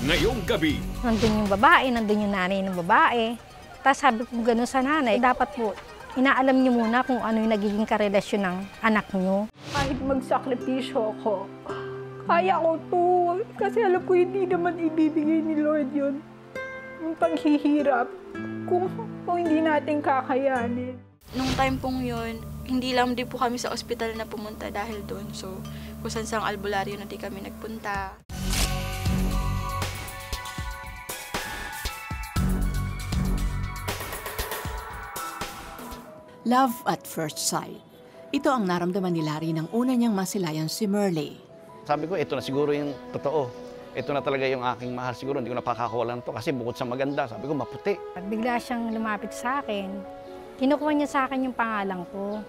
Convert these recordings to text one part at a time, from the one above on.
ngayong gabi. Nandun yung babae, nandun yung nanay ng babae. Tapos sabi ko gano'n sa nanay, dapat po, inaalam niyo muna kung ano yung nagiging karelasyon ng anak niyo. Kahit magsakripisyo ako, kaya ko to. Kasi alam ko hindi naman ibibigay ni Lord yun. Yung paghihirap, kung hindi natin kakayanin. Nung time pong yun, hindi lang din po kami sa ospital na pumunta dahil doon. So, kung saan sang albularyo na di kami nagpunta. Love at first sight. Ito ang naramdaman ni Larry nang una niyang masilayan si Merle. Sabi ko, ito na siguro yung totoo. Ito na talaga yung aking mahal. Siguro hindi ko napakakawalan to kasi bukod sa maganda, sabi ko maputi. Bigla siyang lumapit sa akin. Kinukuha niya sa akin yung pangalan ko.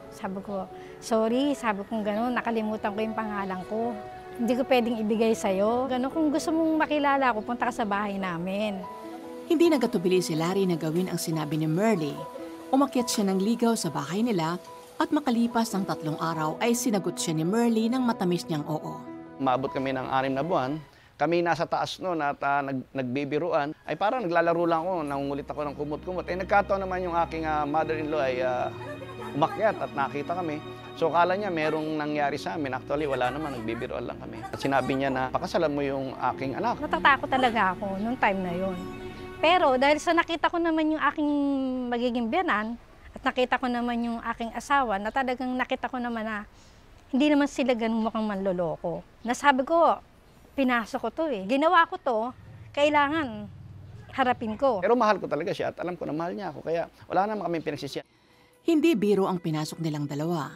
Sabi ko, sorry, sabi ko gano'n, nakalimutan ko yung pangalan ko. Hindi ko pwedeng ibigay sa'yo. Gano'n, kung gusto mong makilala ako, punta ka sa bahay namin. Hindi nagatubili si Larry na gawin ang sinabi ni Merle. Umakyat siya ng ligaw sa bahay nila at makalipas ng 3 araw ay sinagot siya ni Merle ng matamis niyang oo. Maabot kami ng 6 na buwan. Kami nasa taas noon at nagbibiruan. Ay parang naglalaro lang ako, nangungulit ako ng kumot-kumot. Eh nagkataon naman yung aking mother-in-law ay umakyat at nakita kami. So kala niya merong nangyari sa amin. Actually wala naman, nagbibiruan lang kami. At sinabi niya na pakasalan mo yung aking anak. Natatakot talaga ako nung time na yon. Pero dahil sa nakita ko naman yung aking magiging biyanan at nakita ko naman yung aking asawa, na talagang nakita ko naman na hindi naman sila ganun mukhang manloloko. Nasabi ko, pinasok ko to eh. Ginawa ko to, kailangan harapin ko. Pero mahal ko talaga siya at alam ko na mahal niya ako. Kaya wala naman kami pinagsisiyan. Hindi biro ang pinasok nilang dalawa.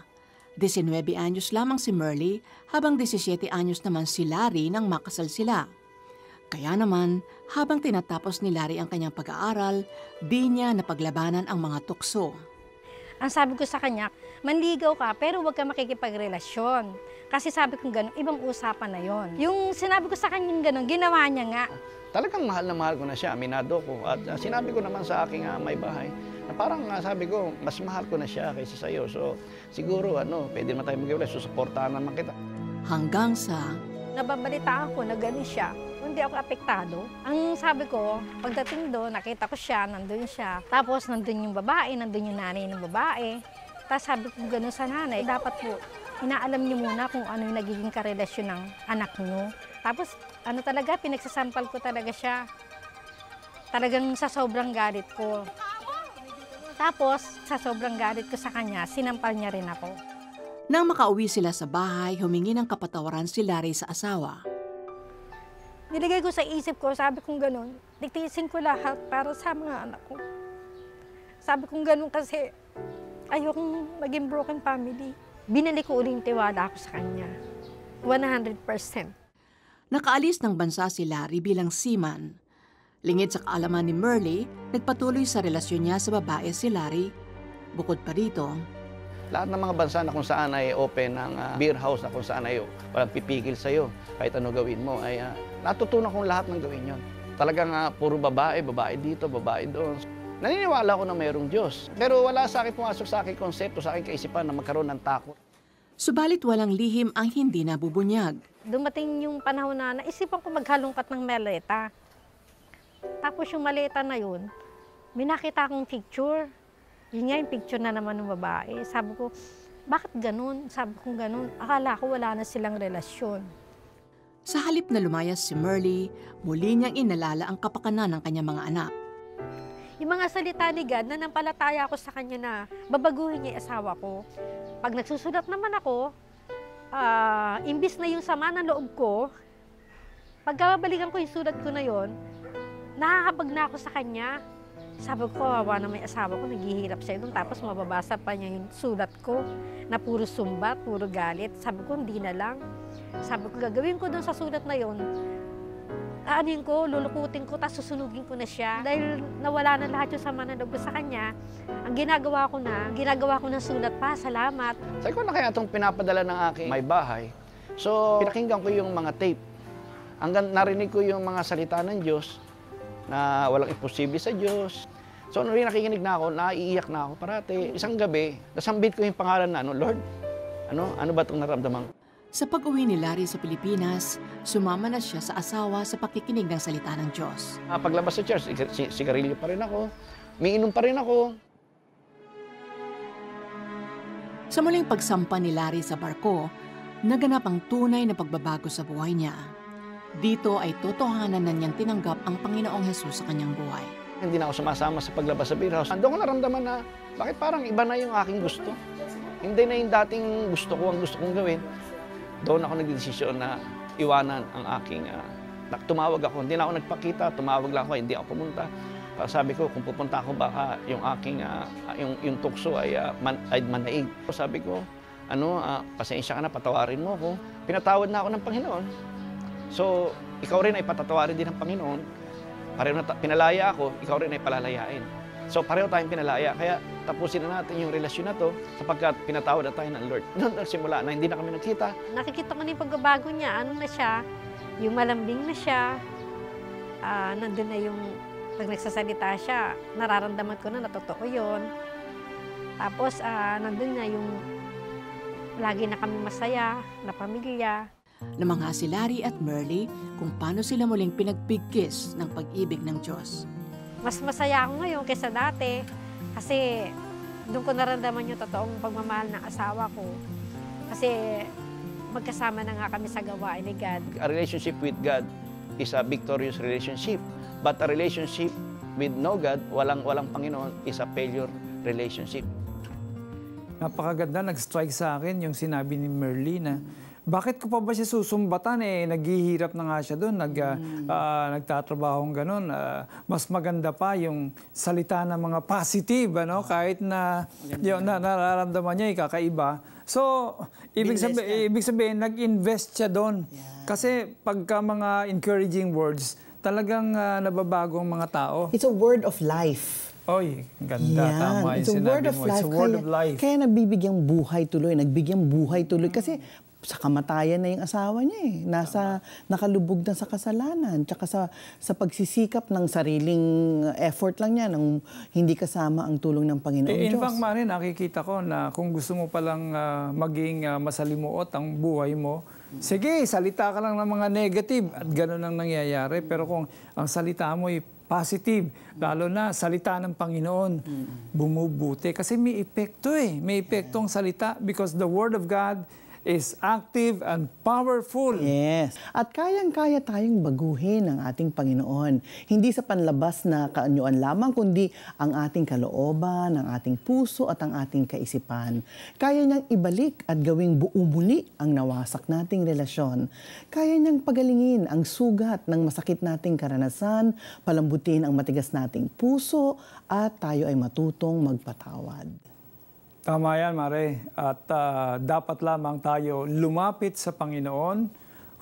19 anyos lamang si Merle habang 17 anyos naman si Larry nang makasal sila. Kaya naman, habang tinatapos ni Larry ang kanyang pag-aaral, di niya napaglabanan ang mga tukso. Ang sabi ko sa kanya, manligaw ka pero huwag ka makikipagrelasyon. Kasi sabi ko gano'n, ibang usapan na yon. Yung sinabi ko sa kanya gano'n, ginawa niya nga. Talagang mahal na mahal ko na siya, aminado ko. At sinabi ko naman sa aking may bahay, na parang sabi ko, mas mahal ko na siya kaysa sa'yo. So siguro, pwede naman tayo mag-iwalay, susuportahan naman kita. Hanggang sa Nababalitaan ko na gano'n siya. Hindi ako apektado. Ang sabi ko, pagdating doon, nakita ko siya, nandun siya. Tapos nandun yung babae, nandun yung nanay ng babae. Tapos sabi ko gano'n sa nanay, dapat po, inaalam niyo muna kung ano yung nagiging karelasyon ng anak niyo. Tapos talaga, pinagsasampal ko talaga siya. Talagang sa sobrang galit ko. Tapos sa sobrang galit ko sa kanya, sinampal niya rin ako. nang makauwi sila sa bahay, humingi ng kapatawaran si Larry sa asawa. Nilagay ko sa isip ko, sabi kong gano'n, titiisin ko lahat para sa mga anak ko. Sabi kong gano'n kasi ayokong maging broken family. Binalik ko uling tiwala ko sa kanya. 100%. Nakaalis ng bansa si Larry bilang seaman. Lingid sa kaalaman ni Merle, nagpatuloy sa relasyon niya sa babae si Larry. Bukod pa rito, lahat ng mga bansa na kung saan ay open ng beer house, na kung saan ay walang pipigil sa'yo, kahit ano gawin mo, ay natutunan kong lahat ng gawin yon. Talagang puro babae, babae dito, babae doon. Naniniwala ko na mayroong Diyos. Pero wala sa akin pumasok sa aking konsepto, sa aking kaisipan na magkaroon ng takot. Subalit walang lihim ang hindi nabubunyag. Dumating yung panahon na naisipan ko maghalongkat ng maleta. Tapos yung maleta na yun, may nakita akong picture. Yun nga yung picture na naman ng babae. Sabi ko, bakit ganun? Sabi ko ganun. Akala ko wala na silang relasyon. Sa halip na lumayas si Merle, muli niyang inalala ang kapakanan ng kanyang mga anak. Yung mga salita ni God, nanampalataya ako sa kanya na babaguhin niya yung asawa ko. Pag nagsusulat naman ako, imbis na yung sama ng loob ko, pagkabalikan ko yung sulat ko na yon, nakakabag na ako sa kanya. Sabi ko, kawawa na may asawa ko, naghihirap siya doon. Tapos mababasa pa niya yung sulat ko na puro sumbat, puro galit. Sabi ko, hindi na lang. Sabi ko, gagawin ko doon sa sulat na yon, aanin ko, lulukutin ko, tapos susunugin ko na siya. Dahil nawala na lahat yung sama ng loob ko sa kanya, ang ginagawa ko ng sulat pa, salamat. Sabi ko na kaya itong pinapadala ng aking may bahay. So, pinakinggan ko yung mga tape. Hanggang narinig ko yung mga salita ng Diyos, na walang imposible sa Diyos. So, nung nakikinig na ako, naiiyak na ako parati. Isang gabi, nasambit ko yung pangalan na, Lord, ano ba itong naramdaman ko? Sa pag-uwi ni Larry sa Pilipinas, sumama na siya sa asawa sa pakikinig ng salita ng Diyos. Paglabas sa church, sigarilyo pa rin ako, umiinom pa rin ako. Sa muling pagsampa ni Larry sa barko, naganap ang tunay na pagbabago sa buhay niya. Dito ay totohanan na niyang tinanggap ang Panginoong Hesus sa kanyang buhay. Hindi na ako sumasama sa paglabas sa beer house. Doon ko naramdaman na bakit parang iba na yung aking gusto. Hindi na yung dating gusto ko ang gusto kong gawin. Doon ako nagdesisyon na iwanan ang aking... tumawag ako, hindi na ako nagpakita, tumawag lang ako, hindi ako pumunta. Sabi ko, kung pupunta ako baka yung aking, yung tukso ay manaig. Sabi ko, pasensya ka na, patawarin mo ako. Pinatawad na ako ng Panginoon. So, ikaw rin ay patatawarin din ng Panginoon. Pareho na pinalaya ako, ikaw rin ay palalayain. So, pareho tayong pinalaya. Kaya tapusin na natin yung relasyon na to sapagkat pinatawad na tayo ng Lord. Noon nagsimula na hindi na kami nagkita. Nakikita ko na yung pagbabago niya. Ano na siya? Yung malambing na siya. Nandun na yung pag nagsasalita siya, nararamdaman ko na totoo yun. Tapos, nandun na yung lagi na kami masaya, na pamilya. Namangha si Larry at Merly kung paano sila muling pinagbigkis ng pag-ibig ng Diyos. Mas masaya ako ngayon kaysa dati kasi doon ko naramdaman yung totoong pagmamahal ng asawa ko. Kasi magkasama na nga kami sa gawain ni God. A relationship with God is a victorious relationship. But a relationship with no God, walang Panginoon, is a failure relationship. Napakaganda, nag-strike sa akin yung sinabi ni Merly na bakit ko pa ba siya susumbatan? Naghihirap na nga siya doon, nagtatrabahong ganun. Mas maganda pa yung salita ng mga positive, kahit na yung nararamdaman niya ikakaiba. So, ibig sabihin, nag-invest siya doon. Kasi pagka mga encouraging words, talagang nababago ang mga tao. It's a word of life. Oy, ganda, tama yung sinabi mo. It's a word of life. Kaya nabibigyang buhay tuloy, Kasi sa kamatayan na yung asawa niya nakalubog na sa kasalanan, tsaka sa pagsisikap ng sariling effort lang niya, nang hindi kasama ang tulong ng Panginoong Diyos. In fact, Mari, nakikita ko na kung gusto mo palang maging masalimuot ang buhay mo, sige, salita ka lang ng mga negative at gano'n ang nangyayari. Pero kung ang salita mo ay positive, lalo na salita ng Panginoon, bumubuti. Kasi may epekto May epekto ang salita because the Word of God is active and powerful. Yes. At kayang-kaya tayong baguhin ng ating Panginoon. Hindi sa panlabas na kaanyuan lamang, kundi ang ating kalooban, ang ating puso at ang ating kaisipan. Kaya niyang ibalik at gawing buo muli ang nawasak nating relasyon. Kaya niyang pagalingin ang sugat ng masakit nating karanasan, palambutin ang matigas nating puso, at tayo ay matutong magpatawad. Tama yan, Mare. At dapat lamang tayo lumapit sa Panginoon,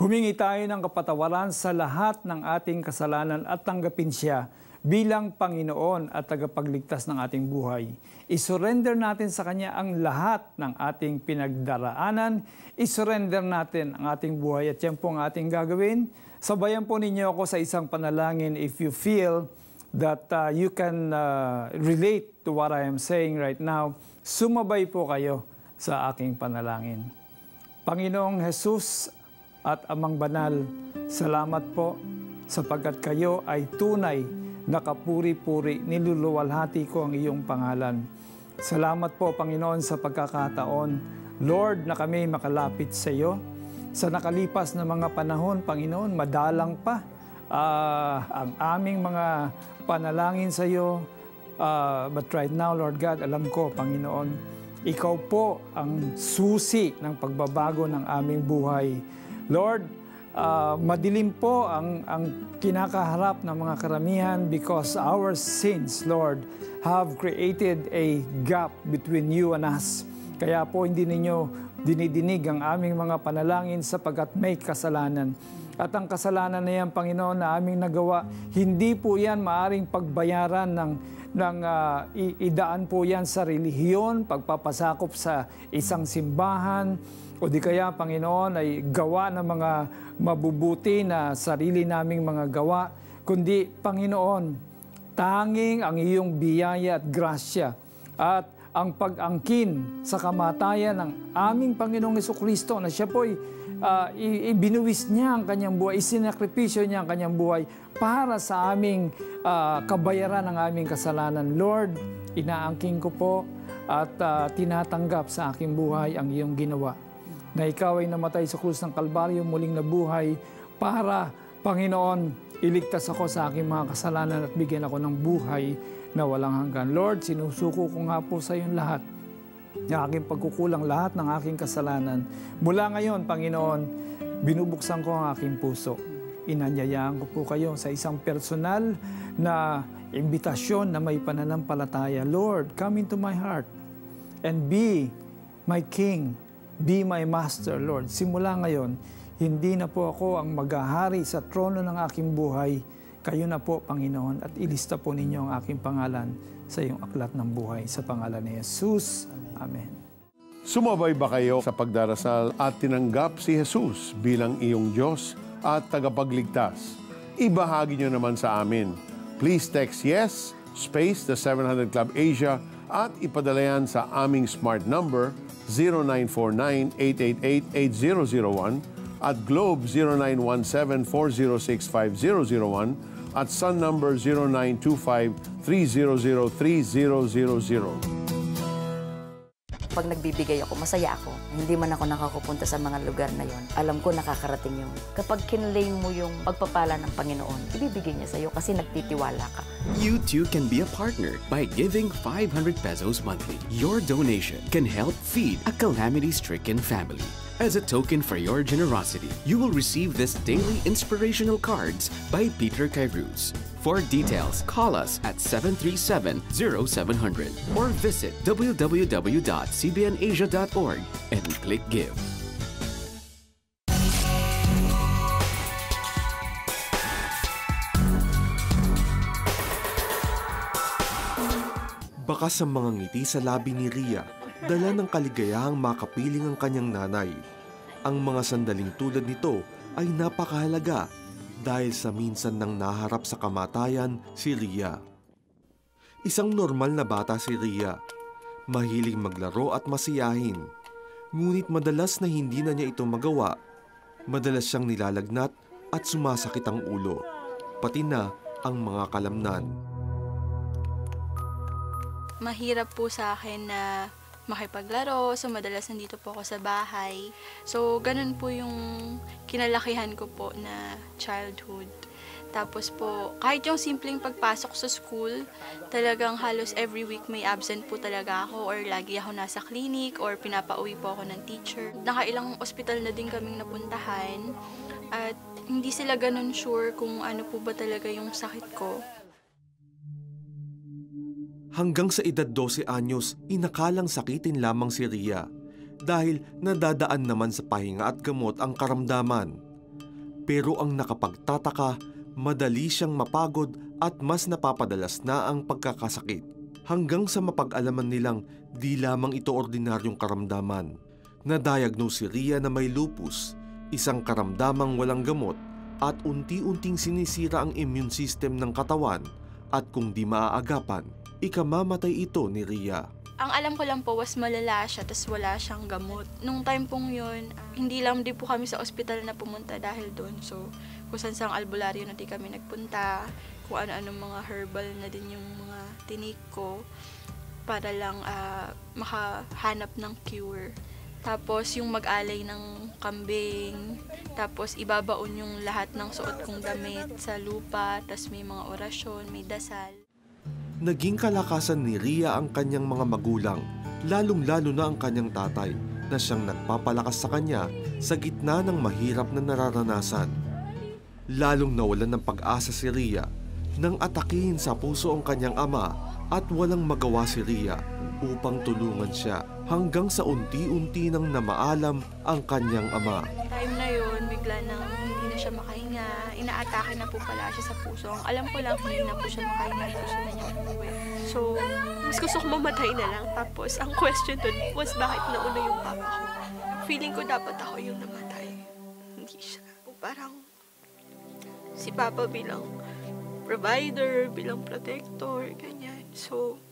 humingi tayo ng kapatawaran sa lahat ng ating kasalanan at tanggapin siya bilang Panginoon at tagapagligtas ng ating buhay. I-surrender natin sa Kanya ang lahat ng ating pinagdaraanan. I-surrender natin ang ating buhay at yan po ang ating gagawin. Sabayan po ninyo ako sa isang panalangin if you feel that you can relate to what I am saying right now. Sumabay po kayo sa aking panalangin. Panginoong Hesus at Amang Banal, salamat po sapagkat kayo ay tunay na kapuri-puri, niluluwalhati ko ang iyong pangalan. Salamat po, Panginoon, sa pagkakataon, Lord, na kami makalapit sa iyo. Sa nakalipas na mga panahon, Panginoon, madalang pa ang aming mga panalangin sa iyo. But right now, Lord God, alam ko, Panginoon, ikaw po ang susi ng pagbabago ng aming buhay. Lord, madilim po ang kinakaharap ng mga karamihan because our sins, Lord, have created a gap between you and us. Kaya po hindi ninyo dinidinig ang aming mga panalangin sapagkat may kasalanan. At ang kasalanan na yan, Panginoon, na aming nagawa, hindi po yan maaring pagbayaran ng idaan po yan sa relihiyon, pagpapasakop sa isang simbahan, o di kaya, Panginoon, ay gawa ng mga mabubuti na sarili naming mga gawa, kundi, Panginoon, tanging ang iyong biyaya at grasya at ang pag-angkin sa kamatayan ng aming Panginoong Jesucristo na siya po'y ibinuwis niya ang kanyang buhay, isinakripisyo niya ang kanyang buhay para sa aming kabayaran ng aming kasalanan. Lord, inaangking ko po at tinatanggap sa aking buhay ang iyong ginawa. Na ikaw ay namatay sa krus ng Kalbaryo, muling nabuhay para, Panginoon, iligtas ako sa aking mga kasalanan at bigyan ako ng buhay na walang hanggan. Lord, sinusuko ko nga po sa iyong lahat, ng aking pagkukulang, lahat ng aking kasalanan. Mula ngayon, Panginoon, binubuksan ko ang aking puso. Inanyayaan ko po kayo sa isang personal na imbitasyon na may pananampalataya. Lord, come into my heart and be my King, be my Master, Lord. Simula ngayon, hindi na po ako ang maghahari sa trono ng aking buhay. Kayo na po, Panginoon, at ilista po ninyo ang aking pangalan sa iyong aklat ng buhay. Sa pangalan ni Jesus. Amen. Sumabay ba kayo sa pagdarasal at tinanggap si Jesus bilang iyong Diyos at tagapagligtas? Ibahagi nyo naman sa amin. Please text YES, space the 700 Club Asia at ipadala yan sa aming smart number 0949-888-8001 at Globe 0917-406-5001 at Sun number 0925-300-3000. Pag nagbibigay ako, masaya ako. Hindi man ako nakakapunta sa mga lugar na yon, alam ko nakakarating yun. Kapag kinlaim mo yung pagpapala ng Panginoon, ibibigay niya sa'yo kasi nagtitiwala ka. You too can be a partner by giving 500 pesos monthly. Your donation can help feed a calamity-stricken family. As a token for your generosity, you will receive this daily inspirational cards by Peter Cairuz. For details, call us at 737-0700 or visit www.cbnasia.org and click Give. Bakas ang mga ngiti sa labi ni Ria, dala ng kaligayahang makapiling ang kanyang nanay. Ang mga sandaling tulad nito ay napakahalaga dahil sa minsan nang naharap sa kamatayan si Ria. Isang normal na bata si Ria, mahilig maglaro at masiyahin. Ngunit madalas na hindi na niya ito magawa. Madalas siyang nilalagnat at sumasakit ang ulo, pati na ang mga kalamnan. Mahirap po sa akin na makipaglaro, so madalas nandito po ako sa bahay. So, ganun po yung kinalakihan ko po na childhood. Tapos po, kahit yung simpleng pagpasok sa school, talagang halos every week may absent po talaga ako or lagi ako nasa clinic or pinapauwi po ako ng teacher. Nakailang ospital na din kaming napuntahan at hindi sila ganun sure kung ano po ba talaga yung sakit ko. Hanggang sa edad 12 anyos, inakalang sakitin lamang si Ria dahil nadadaan naman sa pahinga at gamot ang karamdaman. Pero ang nakapagtataka, madali siyang mapagod at mas napapadalas na ang pagkakasakit. Hanggang sa mapag-alaman nilang di lamang ito ordinaryong karamdaman. Na-diagnose si Ria na may lupus, isang karamdamang walang gamot at unti-unting sinisira ang immune system ng katawan at kung di maaagapan, ikamamatay ito ni Ria. Ang alam ko lang po was malala siya, tas wala siyang gamot. Nung time pong yun, hindi lang din po kami sa ospital na pumunta dahil doon. So, kung saan albularyo na di kami nagpunta, kung ano-ano mga herbal na din yung mga tinik ko para lang makahanap ng cure. Tapos yung mag-alay ng kambing, tapos ibabaon yung lahat ng suot kong damit sa lupa, tas may mga orasyon, may dasal. Naging kalakasan ni Ria ang kanyang mga magulang, lalong-lalo na ang kanyang tatay na siyang nagpapalakas sa kanya sa gitna ng mahirap na nararanasan. Lalong nawalan ng pag-asa si Ria nang atakihin sa puso ang kanyang ama at walang magawa si Ria upang tulungan siya hanggang sa unti-unti nang namaalam ang kanyang ama. Time na yun, bigla nang hindi na siya makahinga, inaatake na po pala siya sa puso. Ang alam ko lang, hindi na po siya makahinga, gusto na niya umuwi. So, mas gusto ko mamatay na lang. Tapos, ang question dun was bakit nauna yung papa ko. Feeling ko dapat ako yung namatay. Hindi siya. Parang si papa bilang provider, bilang protector, ganyan. So,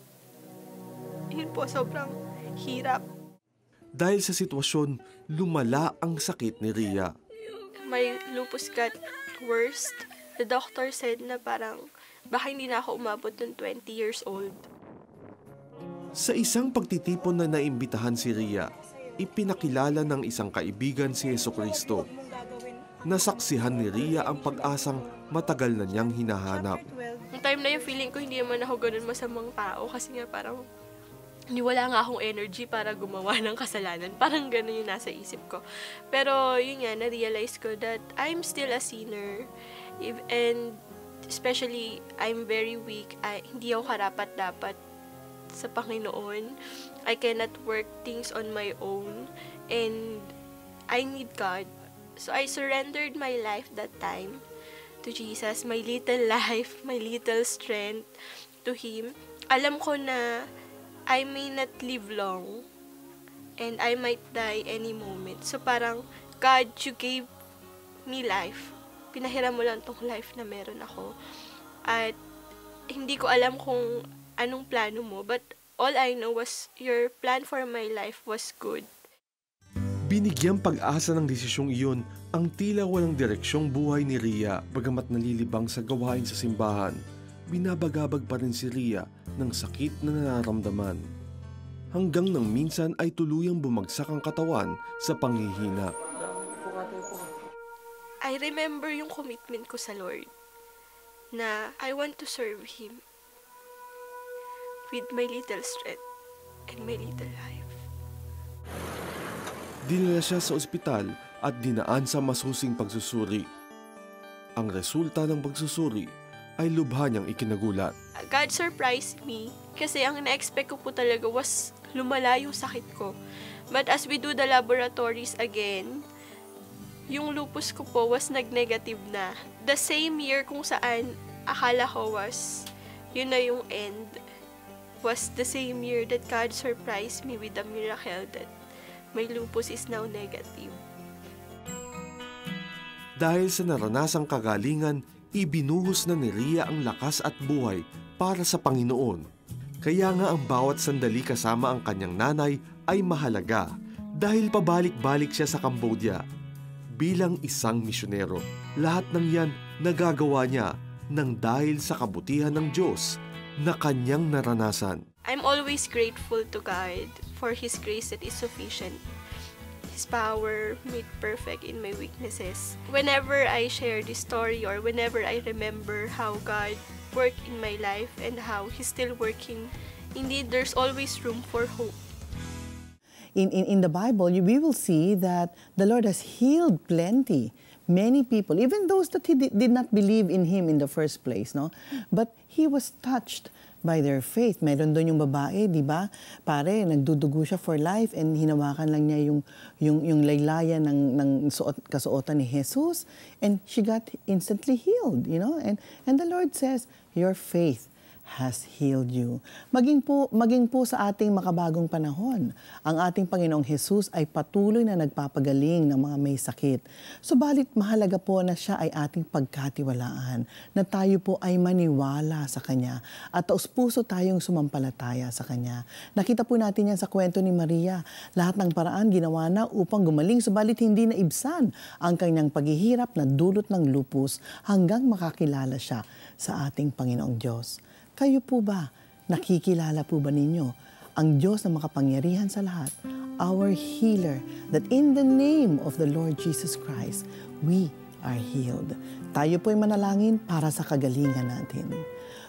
yun po, sobrang hirap. Dahil sa sitwasyon, lumala ang sakit ni Rhea. My lupus got worse. The doctor said na parang baka hindi na ako umabot ng 20 years old. Sa isang pagtitipon na naimbitahan si Rhea, ipinakilala ng isang kaibigan si Jesucristo. Nasaksihan ni Rhea ang pag-asang matagal na niyang hinahanap. Yung time na yung feeling ko hindi naman ako ganun masamang tao kasi nga parang wala nga akong energy para gumawa ng kasalanan. Parang ganun yung nasa isip ko. Pero yun nga, na-realize ko that I'm still a sinner. And especially, I'm very weak. Hindi ako karapat-dapat sa Panginoon. I cannot work things on my own. And I need God. So I surrendered my life that time to Jesus. My little life, my little strength to Him. Alam ko na I may not live long and I might die any moment. So parang, God, you gave me life. Pinahiram mo lang tong life na meron ako. At hindi ko alam kung anong plano mo, but all I know was your plan for my life was good. Binigyang pag-asa ng desisyong iyon ang tila walang direksyong buhay ni Rhea. Bagamat nalilibang sa gawain sa simbahan, binabagabag pa rin si Rhea ng sakit na nararamdaman. Hanggang nang minsan ay tuluyang bumagsak ang katawan sa panghihina. I remember yung commitment ko sa Lord na I want to serve Him with my little strength and my little life. Dinala siya sa ospital at dinaan sa masusing pagsusuri. Ang resulta ng pagsusuri ay lubha niyang ikinagulat. God surprised me kasi ang na-expect ko po talaga was lumala yung sakit ko. But as we do the laboratories again, yung lupus ko po was nag-negative na. The same year kung saan akala ko was yun na yung end, was the same year that God surprised me with the miracle that my lupus is now negative. Dahil sa naranasang kagalingan, ibinuhos na ni Rhea ang lakas at buhay para sa Panginoon. Kaya nga ang bawat sandali kasama ang kanyang nanay ay mahalaga dahil pabalik-balik siya sa Cambodia. Bilang isang misyonero, lahat ng yan nagagawa niya nang dahil sa kabutihan ng Diyos na kanyang naranasan. I'm always grateful to God for His grace that is sufficient. His power made perfect in my weaknesses. Whenever I share this story or whenever I remember how God worked in my life and how He's still working, indeed, there's always room for hope. In the Bible, we will see that the Lord has healed plenty. Many people, even those that did not believe in Him in the first place, no? But He was touched by their faith. Meron doon yung babae, di ba? Pare, nagdudugo siya for life and hinawakan lang niya yung laylayan ng kasuotan ni Jesus and she got instantly healed, you know? And the Lord says, your faith has healed you. Maging po sa ating makabagong panahon, ang ating Panginoong Jesus ay patuloy na nagpapagaling ng mga may sakit. Subalit mahalaga po na siya ay ating pagkatiwalaan, na tayo po ay maniwala sa Kanya at taus-puso tayong sumampalataya sa Kanya. Nakita po natin yan sa kwento ni Maria. Lahat ng paraan ginawa na upang gumaling, subalit hindi na ibsan ang kanyang paghihirap na dulot ng lupus hanggang makakilala siya sa ating Panginoong Diyos. Kayo po ba, nakikilala po ba ninyo ang Diyos na makapangyarihan sa lahat, our healer, that in the name of the Lord Jesus Christ, we are healed. Tayo po'y manalangin para sa kagalingan natin.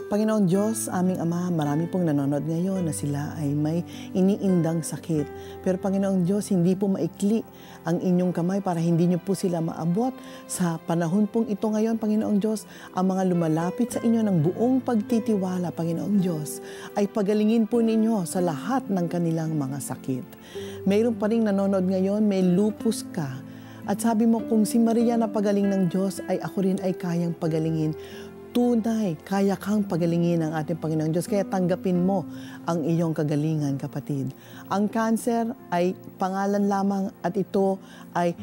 Panginoong Diyos, aming Ama, marami pong nanonood ngayon na sila ay may iniindang sakit. Pero Panginoong Diyos, hindi po maikli ang inyong kamay para hindi niyo po sila maabot. Sa panahon pong ito ngayon, Panginoong Diyos, ang mga lumalapit sa inyo ng buong pagtitiwala, Panginoong Diyos, ay pagalingin po ninyo sa lahat ng kanilang mga sakit. Mayroon pa rin nanonood ngayon, may lupus ka. At sabi mo, kung si Maria na pagaling ng Diyos, ay ako rin ay kayang pagalingin. tunay, kaya kang pagalingin ng ating Panginoong Diyos. Kaya tanggapin mo ang iyong kagalingan, kapatid. Ang cancer ay pangalan lamang at ito ay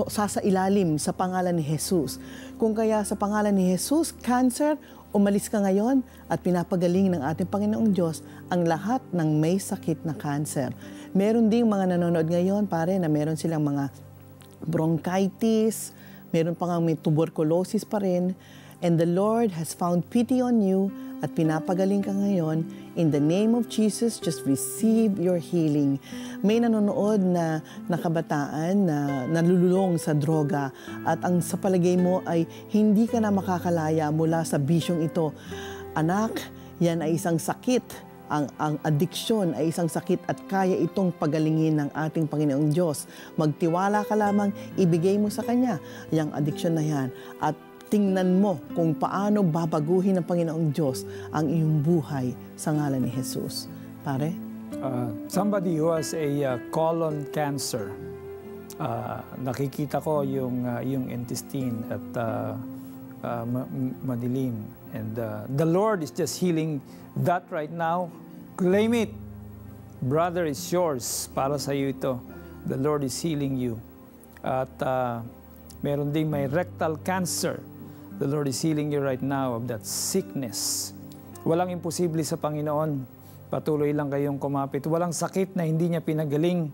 sasailalim sa pangalan ni Jesus. Kung kaya sa pangalan ni Jesus, cancer, umalis ka ngayon at pinapagaling ng ating Panginoong Diyos ang lahat ng may sakit na cancer. Meron ding mga nanonood ngayon, pare, na meron silang mga bronchitis, meron pa nga may tuberculosis pa rin. And the Lord has found pity on you at pinapagaling ka ngayon. In the name of Jesus, just receive your healing. May nanonood na kabataan na nalululong sa droga at ang sa palagay mo ay hindi ka na makakalaya mula sa bisyong ito. Anak, yan ay isang sakit. Ang addiction ay isang sakit at kaya itong pagalingin ng ating Panginoong Diyos. Magtiwala ka lamang, ibigay mo sa Kanya yung addiction na yan at tingnan mo kung paano babaguhin ng Panginoong Diyos ang iyong buhay sa ngalan ni Jesus. Pare? Somebody who has a colon cancer, nakikita ko yung intestine at madilim. And the Lord is just healing that right now. Claim it. Brother, is yours. Para sa iyo ito. The Lord is healing you. At meron ding may rectal cancer. The Lord is healing you right now of that sickness. Walang imposible sa Panginoon. Patuloy lang kayong kumapit. Walang sakit na hindi niya pinagaling.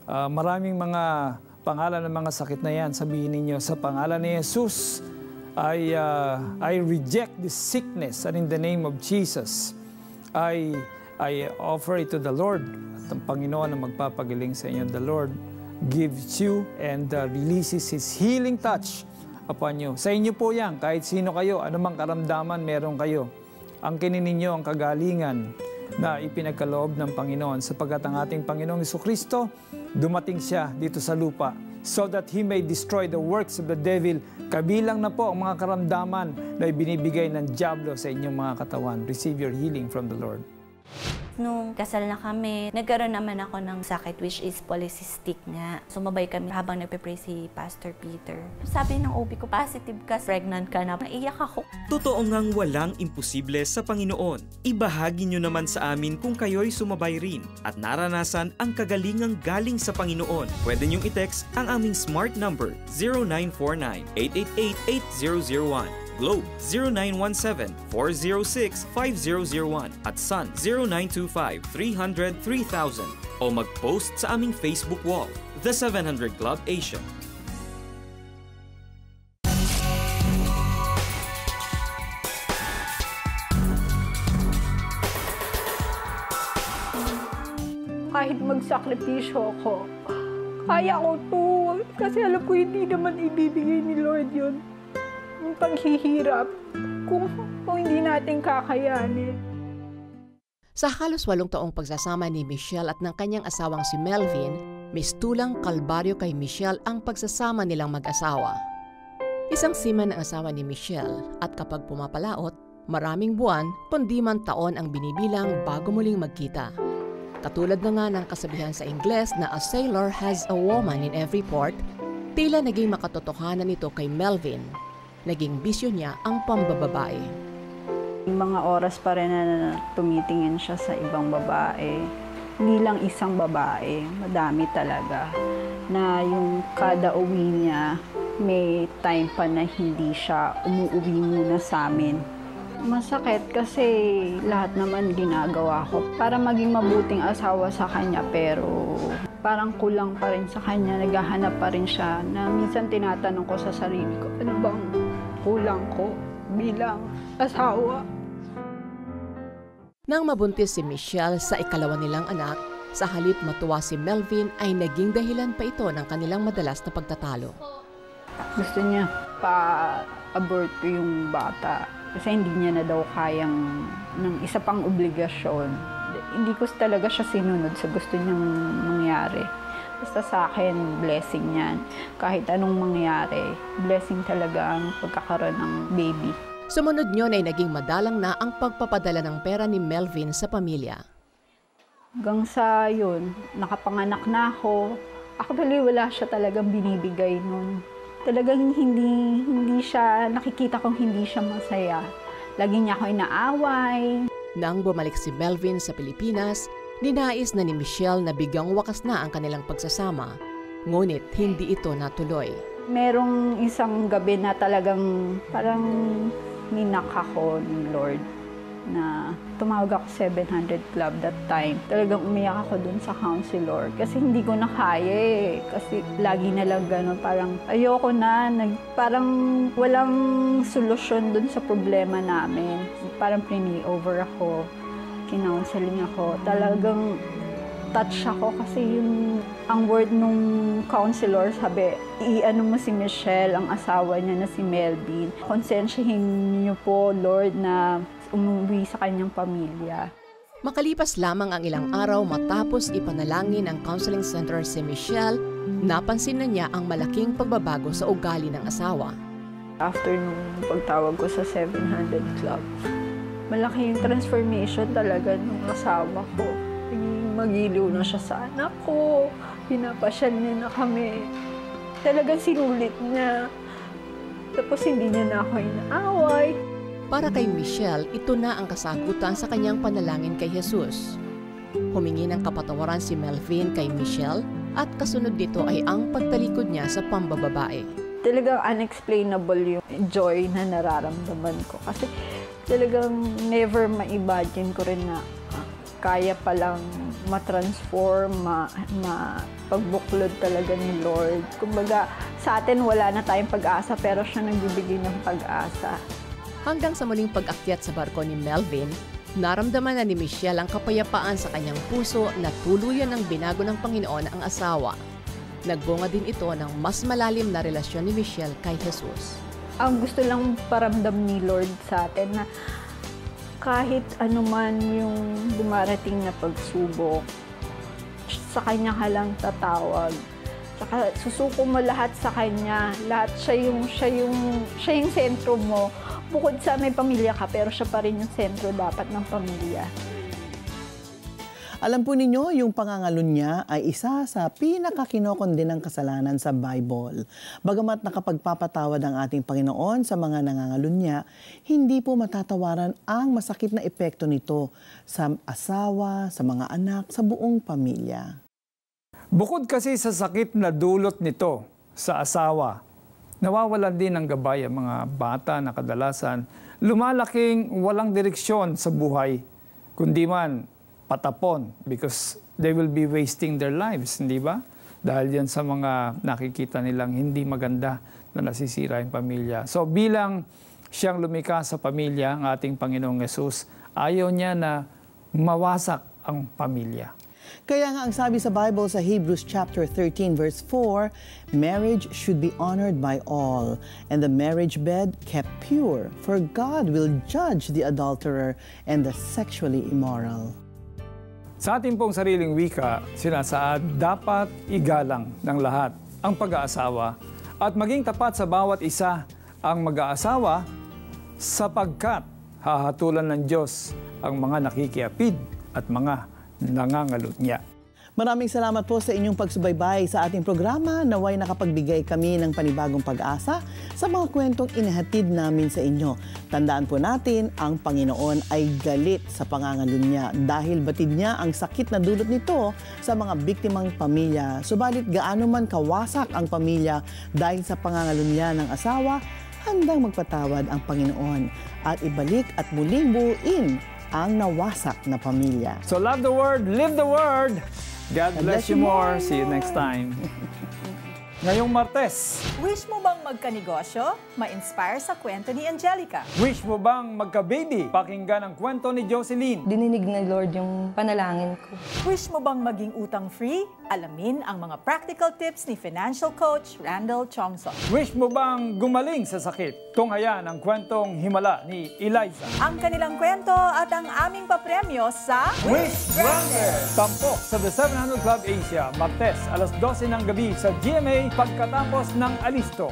Maraming mga pangalan ng mga sakit na yan. Sabihin ninyo, sa pangalan ni Jesus, I reject this sickness. And in the name of Jesus, I offer it to the Lord. At ang Panginoon ang magpapagaling sa inyo. The Lord gives you and releases His healing touch upon you. Sa inyo po yan, kahit sino kayo, anumang karamdaman meron kayo. Ang kinininyo ang kagalingan na ipinagkaloob ng Panginoon sapagkat ang ating Panginoong Jesucristo, dumating siya dito sa lupa so that He may destroy the works of the devil. Kabilang na po ang mga karamdaman na ibinibigay ng dyablo sa inyong mga katawan. Receive your healing from the Lord. Nung kasal na kami, nagkaroon naman ako ng sakit which is polycystic nga. Sumabay kami habang nagpe-pray si Pastor Peter. Sabi ng OB ko, positive ka, pregnant ka na. Naiyak ako. Totoo ngang walang imposible sa Panginoon. Ibahagi nyo naman sa amin kung kayo'y sumabay rin at naranasan ang kagalingang galing sa Panginoon. Pwede nyong i-text ang aming smart number 0949-888-8001. Globe 0917-406-5001 at Sun 0925-300-3000 o mag-post sa aming Facebook wall, The 700 Club Asia. Kahit magsakripisyo ako, kaya ko to. Kasi alam ko hindi naman ibibigay ni Lord yun. Yung paghihirap, kung hindi natin kakayanin. Sa halos 8 taong pagsasama ni Michelle at ng kanyang asawang si Melvin, mistulang kalbaryo kay Michelle ang pagsasama nilang mag-asawa. Isang seaman ang asawa ni Michelle at kapag pumapalaot, maraming buwan, kundi man taon ang binibilang bago muling magkita. Katulad na nga ng kasabihan sa Ingles na a sailor has a woman in every port, tila naging makatotohanan ito kay Melvin. Naging bisyo niya ang pambababae. Mga oras pa rin na tumitingin siya sa ibang babae. Hindi lang isang babae, madami talaga. Na yung kada uwi niya, may time pa na hindi siya umuwi muna sa amin. Masakit kasi lahat naman ginagawa ko para maging mabuting asawa sa kanya, pero parang kulang pa rin sa kanya, naghahanap pa rin siya na minsan tinatanong ko sa sarili ko, ano bang kulang ko bilang asawa? Nang mabuntis si Michelle sa ikalawa nilang anak, sa halip matuwa si Melvin ay naging dahilan pa ito ng kanilang madalas na pagtatalo. Gusto niya pa-abort ko yung bata kasi hindi niya na daw kayang ng isa pang obligasyon. Hindi ko talaga siya sinunod sa gusto niyang mangyari. Basta sa akin, blessing yan. Kahit anong mangyari, blessing talaga ang pagkakaroon ng baby. Sumunod nyon ay naging madalang na ang pagpapadala ng pera ni Melvin sa pamilya. Hanggang sa yun, nakapanganak na ako. Actually, wala siya talagang binibigay nun. Talagang hindi siya, nakikita kong hindi siya masaya. Lagi niya ako inaaway. Nang bumalik si Melvin sa Pilipinas, ninais na ni Michelle na bigang wakas na ang kanilang pagsasama. Ngunit hindi ito natuloy. Merong isang gabi na talagang parang ninak ako ni Lord na tumawag ako 700 Club that time. Talagang umiyak ako dun sa counselor kasi hindi ko na kaya eh. Kasi lagi na lang gano'n, parang ayoko na, parang walang solusyon dun sa problema namin. Parang prini-over ako, kinounseling ako. Talagang touch ako kasi ang word nung counselor, sabi, i-ano mo si Michelle, ang asawa niya na si Melvin. Konsensyahin niyo po, Lord, na umuwi sa kanyang pamilya. Makalipas lamang ang ilang araw matapos ipanalangin ng counseling center si Michelle, napansin na niya ang malaking pagbabago sa ugali ng asawa. After nung pagtawag ko sa 700 Club, malaki yung transformation talaga ng asawa ko. Magiliw na siya sa anak ko, pinapasyal niya na kami. Talagang sinulit niya. Tapos hindi niya na ako inaaway. Para kay Michelle, ito na ang kasagutan sa kanyang panalangin kay Jesus. Humingi ng kapatawaran si Melvin kay Michelle at kasunod dito ay ang pagtalikod niya sa pambababae. Talagang unexplainable yung joy na nararamdaman ko. Kasi talagang never ma-imagine ko rin na kaya palang ma-transform, pagbuklod talaga ni Lord. Kumbaga, sa atin wala na tayong pag-asa pero siya nagbibigay ng pag-asa. Hanggang sa muling pag-akyat sa barko ni Melvin, naramdaman na ni Michelle ang kapayapaan sa kanyang puso na tuluyan ng binago ng Panginoon ang asawa. Nagbunga din ito ng mas malalim na relasyon ni Michelle kay Jesus. Ang gusto lang paramdam ni Lord sa atin na kahit anuman yung dumarating na pagsubok, sa Kanya ka lang tatawag. Saka susuko mo lahat sa Kanya. Lahat siya yung sentro mo. Bukod sa may pamilya ka, pero siya pa rin yung sentro dapat ng pamilya. Alam po ninyo, yung pangangalunya ay isa sa pinakakinokondinang kasalanan sa Bible. Bagamat nakapagpapatawad ang ating Panginoon sa mga nangangalunya, hindi po matatawaran ang masakit na epekto nito sa asawa, sa mga anak, sa buong pamilya. Bukod kasi sa sakit na dulot nito sa asawa, nawawalan din ng gabay ang mga bata na kadalasan lumalaking walang direksyon sa buhay, kundi man patapon because they will be wasting their lives, hindi ba? Dahil yan sa mga nakikita nilang hindi maganda na nasisira yung pamilya. So bilang siyang lumikha sa pamilya, ang ating Panginoong Yesus, ayaw niya na mawasak ang pamilya. Kaya nga ang sabi sa Bible sa Hebrews chapter 13 verse 4, marriage should be honored by all, and the marriage bed kept pure, for God will judge the adulterer and the sexually immoral. Sa ating pong sariling wika, sinasaad dapat igalang ng lahat ang pag-aasawa at maging tapat sa bawat isa ang mag-aasawa sapagkat hahatulan ng Diyos ang mga nakikiapid at mga nangangalunya. Maraming salamat po sa inyong pagsubaybay sa ating programa. Naway nakapagbigay kami ng panibagong pag-asa sa mga kwentong inihatid namin sa inyo. Tandaan po natin, ang Panginoon ay galit sa pangangalunya dahil batid niya ang sakit na dulot nito sa mga biktimang pamilya. Subalit gaano man kawasak ang pamilya dahil sa pangangalunya ng asawa, handang magpatawad ang Panginoon at ibalik at muling buuin ang nawasak na pamilya. So love the Word, live the Word! God bless you more. See you next time. Ngayong Martes. Wish mo bang magkanegosyo? Ma-inspire sa kwento ni Angelica. Wish mo bang magka-baby? Pakinggan ang kwento ni Jocelyn. Dininig ni Lord yung panalangin ko. Wish mo bang maging utang-free? Alamin ang mga practical tips ni financial coach Randall Chongson. Wish mo bang gumaling sa sakit? Tunghayan ang kwentong himala ni Eliza. Ang kanilang kwento at ang aming papremyo sa Wish Granted! Tampok sa The 700 Club Asia, Martes, alas 12 ng gabi sa GMA pagkatapos ng Alisto.